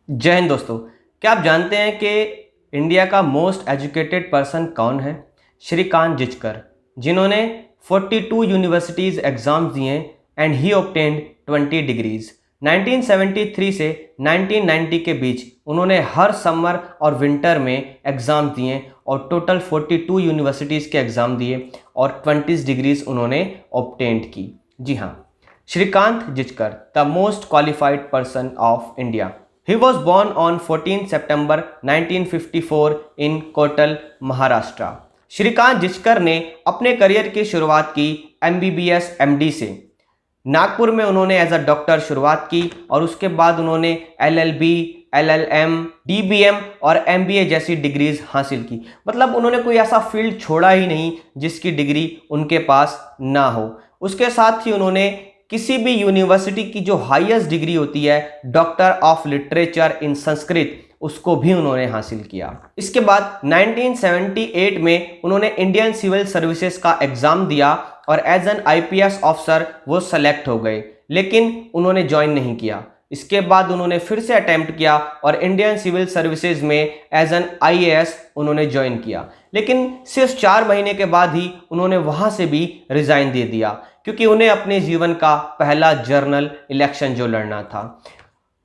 जय हिंद दोस्तों। क्या आप जानते हैं कि इंडिया का मोस्ट एजुकेटेड पर्सन कौन है? श्रीकांत जिचकर, जिन्होंने 42 यूनिवर्सिटीज़ एग्ज़ाम्स दिए एंड ही ऑब्टेन्ड 20 डिग्रीज। 1973 से 1990 के बीच उन्होंने हर समर और विंटर में एग्ज़ाम दिए और टोटल 42 यूनिवर्सिटीज़ के एग्ज़ाम दिए और 20 डिग्रीज उन्होंने ऑब्टेन्ड की। जी हाँ, Shrikant Jichkar, the most qualified person of India. He was born on 14 September 1954 in Katol, Maharashtra. Shrikant Jichkar ने अपने करियर की शुरुआत की MBBS MD से। नागपुर में उन्होंने एज अ डॉक्टर शुरुआत की और उसके बाद उन्होंने LLB, LLM, DBM और MBA जैसी डिग्रीज हासिल की। मतलब उन्होंने कोई ऐसा फील्ड छोड़ा ही नहीं जिसकी डिग्री उनके पास ना हो। उसके साथ ही उन्होंने किसी भी यूनिवर्सिटी की जो हाईएस्ट डिग्री होती है doctor of literature in Sanskrit, उसको भी उन्होंने हासिल किया। इसके बाद 1978 में उन्होंने इंडियन सिविल सर्विसेज का एग्ज़ाम दिया और एज एन IPS ऑफिसर वो सेलेक्ट हो गए, लेकिन उन्होंने ज्वाइन नहीं किया। इसके बाद उन्होंने फिर से अटैम्प्ट किया और इंडियन सिविल सर्विसेज में एज एन IAS उन्होंने ज्वाइन किया, लेकिन सिर्फ 4 महीने के बाद ही उन्होंने वहाँ से भी रिज़ाइन दे दिया, क्योंकि उन्हें अपने जीवन का पहला जनरल इलेक्शन जो लड़ना था।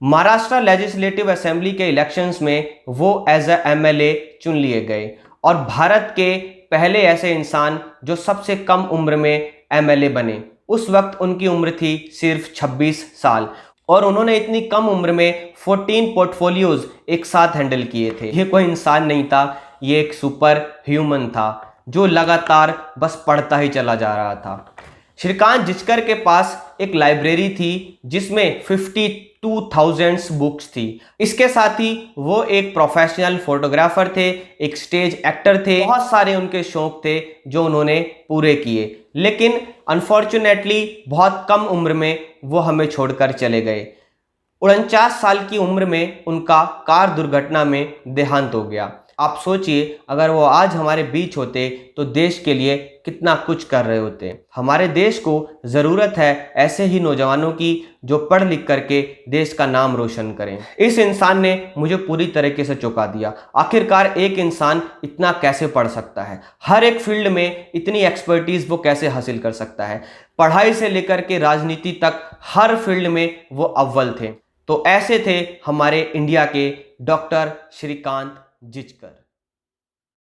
महाराष्ट्र लेजिस्लेटिव असेंबली के इलेक्शंस में वो एज ए MLA चुन लिए गए और भारत के पहले ऐसे इंसान जो सबसे कम उम्र में MLA बने। उस वक्त उनकी उम्र थी सिर्फ 26 साल और उन्होंने इतनी कम उम्र में 14 पोर्टफोलियोज एक साथ हैंडल किए थे। ये कोई इंसान नहीं था, ये एक सुपर ह्यूमन था जो लगातार बस पढ़ता ही चला जा रहा था। श्रीकांत जिचकर के पास एक लाइब्रेरी थी जिसमें 52,000 बुक्स थी। इसके साथ ही वो एक प्रोफेशनल फोटोग्राफर थे, एक स्टेज एक्टर थे। बहुत सारे उनके शौक थे जो उन्होंने पूरे किए, लेकिन अनफॉर्चुनेटली बहुत कम उम्र में वो हमें छोड़कर चले गए। 49 साल की उम्र में उनका कार दुर्घटना में देहांत हो गया। आप सोचिए, अगर वो आज हमारे बीच होते तो देश के लिए कितना कुछ कर रहे होते। हमारे देश को ज़रूरत है ऐसे ही नौजवानों की जो पढ़ लिख करके देश का नाम रोशन करें। इस इंसान ने मुझे पूरी तरीके से चौंका दिया। आखिरकार एक इंसान इतना कैसे पढ़ सकता है? हर एक फील्ड में इतनी एक्सपर्टीज़ वो कैसे हासिल कर सकता है? पढ़ाई से लेकर के राजनीति तक हर फील्ड में वो अव्वल थे। तो ऐसे थे हमारे इंडिया के डॉक्टर श्रीकांत जिचकर।